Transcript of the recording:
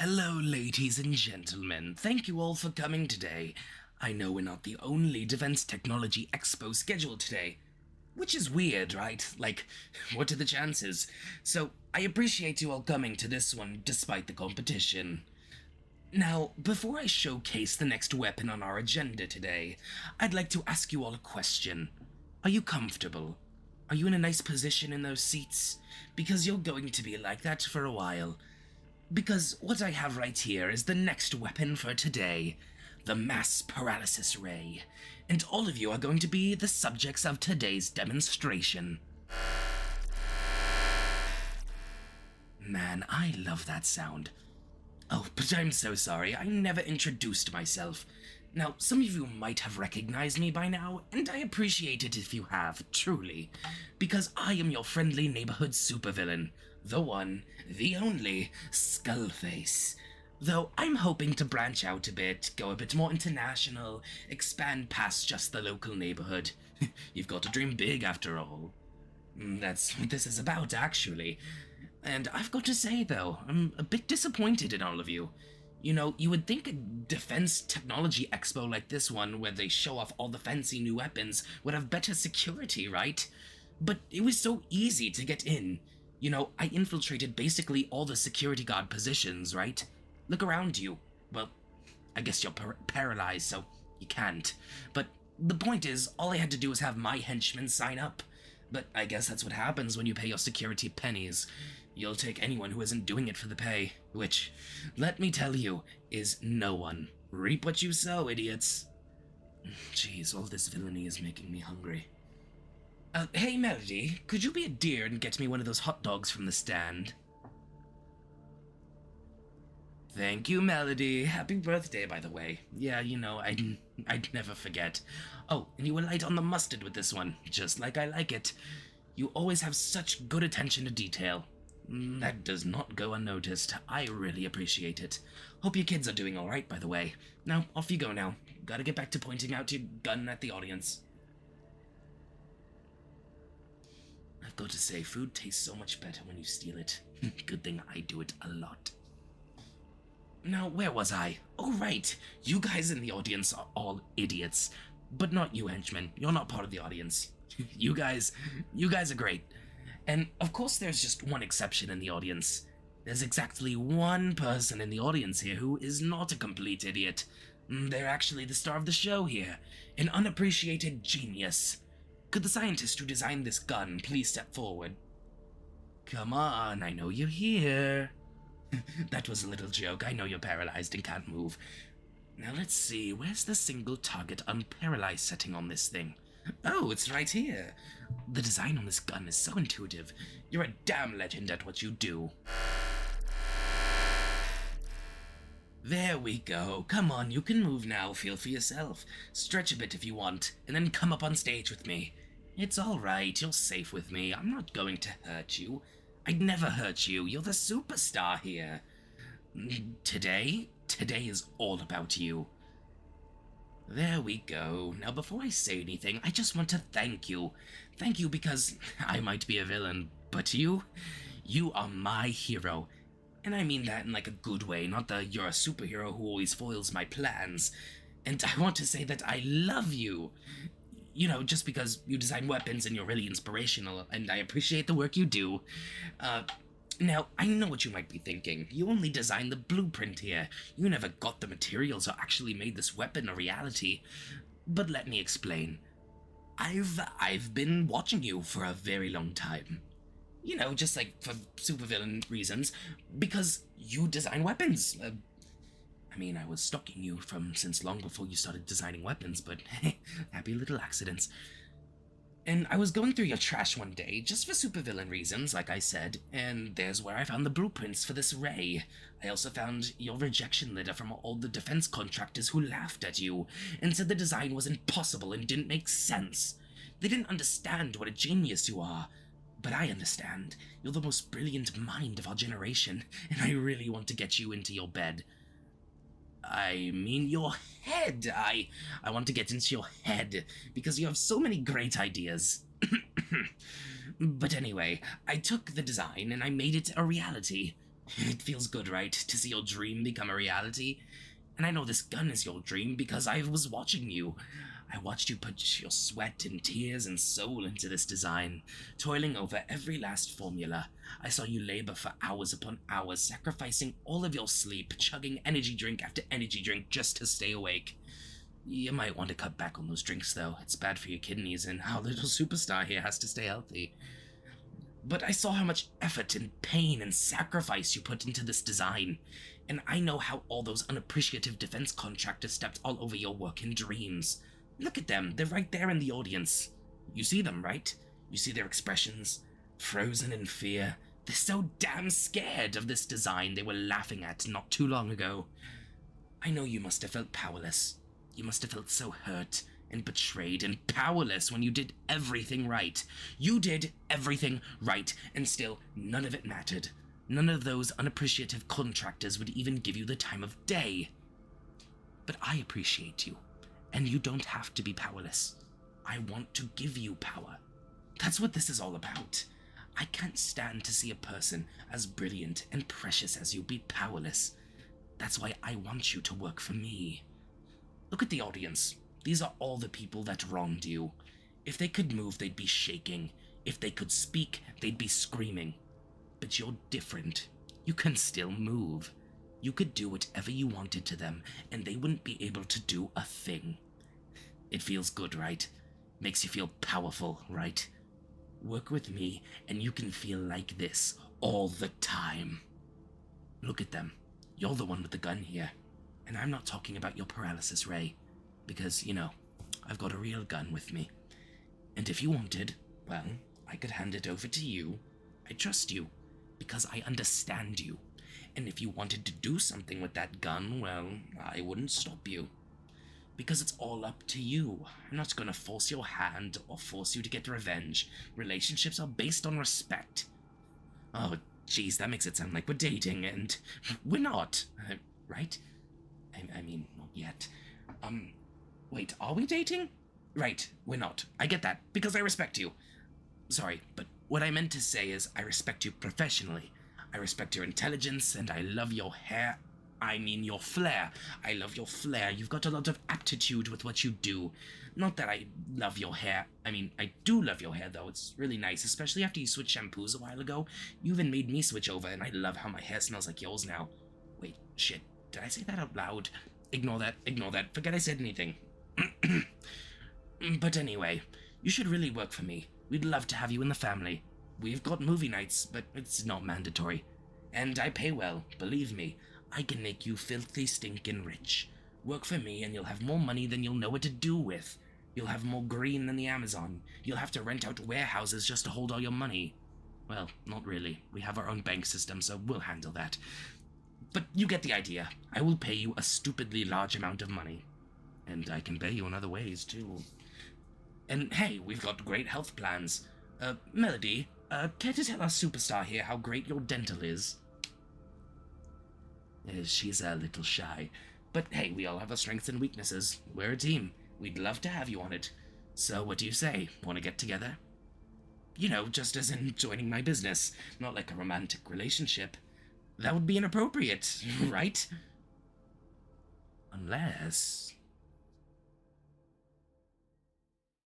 Hello, ladies and gentlemen. Thank you all for coming today. I know we're not the only Defense Technology Expo scheduled today. Which is weird, right? Like, what are the chances? So, I appreciate you all coming to this one despite the competition. Now, before I showcase the next weapon on our agenda today, I'd like to ask you all a question. Are you comfortable? Are you in a nice position in those seats? Because you're going to be like that for a while. Because what I have right here is the next weapon for today, the mass paralysis ray, and all of you are going to be the subjects of today's demonstration. Man, I love that sound. Oh, but I'm so sorry, I never introduced myself. Now, some of you might have recognized me by now, and I appreciate it if you have, truly, because I am your friendly neighborhood supervillain, the one, the only, Skullface. Though I'm hoping to branch out a bit, go a bit more international, expand past just the local neighborhood. You've got to dream big after all. That's what this is about, actually. And I've got to say, though, I'm a bit disappointed in all of you. You know, you would think a defense technology expo like this one, where they show off all the fancy new weapons, would have better security, right? But it was so easy to get in. You know, I infiltrated basically all the security guard positions, right? Look around you. Well, I guess you're paralyzed, so you can't. But the point is, all I had to do was have my henchmen sign up. But I guess that's what happens when you pay your security pennies. You'll take anyone who isn't doing it for the pay, which, let me tell you, is no one. Reap what you sow, idiots. Jeez, all this villainy is making me hungry. Hey Melody, could you be a dear and get me one of those hot dogs from the stand? Thank you, Melody. Happy birthday, by the way. Yeah, you know, I'd never forget. Oh, and you were light on the mustard with this one, just like I like it. You always have such good attention to detail. That does not go unnoticed. I really appreciate it. Hope your kids are doing alright, by the way. Now, off you go now. Gotta get back to pointing out your gun at the audience. I've got to say, food tastes so much better when you steal it. Good thing I do it a lot. Now, where was I? Oh, right. You guys in the audience are all idiots. But not you, henchmen. You're not part of the audience. You guys are great. And, of course, there's just one exception in the audience. There's exactly one person in the audience here who is not a complete idiot. They're actually the star of the show here. An unappreciated genius. Could the scientist who designed this gun please step forward? Come on, I know you're here. That was a little joke. I know you're paralyzed and can't move. Now let's see, where's the single target unparalyzed setting on this thing? Oh, it's right here. The design on this gun is so intuitive. You're a damn legend at what you do. There we go. Come on, you can move now. Feel for yourself. Stretch a bit if you want, and then come up on stage with me. It's alright, you're safe with me. I'm not going to hurt you. I'd never hurt you. You're the superstar here. Today is all about you. There we go. Now, before I say anything, I just want to thank you. Thank you because I might be a villain, but you are my hero. And I mean that in like a good way, not the you're a superhero who always foils my plans. And I want to say that I love you. You know, just because you design weapons and you're really inspirational, and I appreciate the work you do. Now, I know what you might be thinking. You only designed the blueprint here. You never got the materials or actually made this weapon a reality. But let me explain. I've been watching you for a very long time. You know, just like for supervillain reasons, because you design weapons. I mean, I was stalking you since long before you started designing weapons, but hey, happy little accidents. And I was going through your trash one day, just for supervillain reasons, like I said, and there's where I found the blueprints for this ray. I also found your rejection letter from all the defense contractors who laughed at you, and said the design was impossible and didn't make sense. They didn't understand what a genius you are. But I understand. You're the most brilliant mind of our generation, and I really want to get you into your bed. I mean your head. I want to get into your head, because you have so many great ideas. But anyway, I took the design and I made it a reality. It feels good, right, to see your dream become a reality? And I know this gun is your dream because I was watching you. I watched you put your sweat and tears and soul into this design, toiling over every last formula. I saw you labor for hours upon hours, sacrificing all of your sleep, chugging energy drink after energy drink just to stay awake. You might want to cut back on those drinks, though. It's bad for your kidneys, and our little superstar here has to stay healthy. But I saw how much effort and pain and sacrifice you put into this design, and I know how all those unappreciative defense contractors stepped all over your work and dreams. Look at them, they're right there in the audience. You see them, right? You see their expressions, frozen in fear. They're so damn scared of this design they were laughing at not too long ago. I know you must have felt powerless. You must have felt so hurt and betrayed and powerless when you did everything right. You did everything right, and still none of it mattered. None of those unappreciative contractors would even give you the time of day. But I appreciate you, and you don't have to be powerless. I want to give you power. That's what this is all about. I can't stand to see a person as brilliant and precious as you be powerless. That's why I want you to work for me. Look at the audience. These are all the people that wronged you. If they could move, they'd be shaking. If they could speak, they'd be screaming. But you're different. You can still move. You could do whatever you wanted to them, and they wouldn't be able to do a thing. It feels good, right? Makes you feel powerful, right? Work with me, and you can feel like this all the time. Look at them. You're the one with the gun here. And I'm not talking about your paralysis ray. Because, I've got a real gun with me. And if you wanted, well, I could hand it over to you. I trust you, because I understand you. And if you wanted to do something with that gun, well, I wouldn't stop you. Because it's all up to you. I'm not gonna force your hand or force you to get revenge. Relationships are based on respect. Oh, geez, that makes it sound like we're dating, and we're not, right? I mean, not yet. Wait, are we dating? Right, we're not. I get that, because I respect you. Sorry, but what I meant to say is I respect you professionally. I respect your intelligence, and I love your hair. I mean, your flair. I love your flair. You've got a lot of aptitude with what you do. Not that I love your hair. I mean, I do love your hair, though. It's really nice, especially after you switched shampoos a while ago. You even made me switch over, and I love how my hair smells like yours now. Wait, shit. Did I say that out loud? Ignore that. Forget I said anything. But anyway, you should really work for me. We'd love to have you in the family. We've got movie nights, but it's not mandatory. And I pay well, believe me. I can make you filthy stinkin' rich. Work for me and you'll have more money than you'll know what to do with. You'll have more green than the Amazon. You'll have to rent out warehouses just to hold all your money. Well, not really. We have our own bank system, so we'll handle that. But you get the idea. I will pay you a stupidly large amount of money. And I can pay you in other ways, too. And hey, we've got great health plans. Melody, care to tell our superstar here how great your dental is? She's a little shy. But hey, we all have our strengths and weaknesses. We're a team. We'd love to have you on it. So what do you say? Want to get together? Just as in joining my business. Not like a romantic relationship. That would be inappropriate, right? Unless...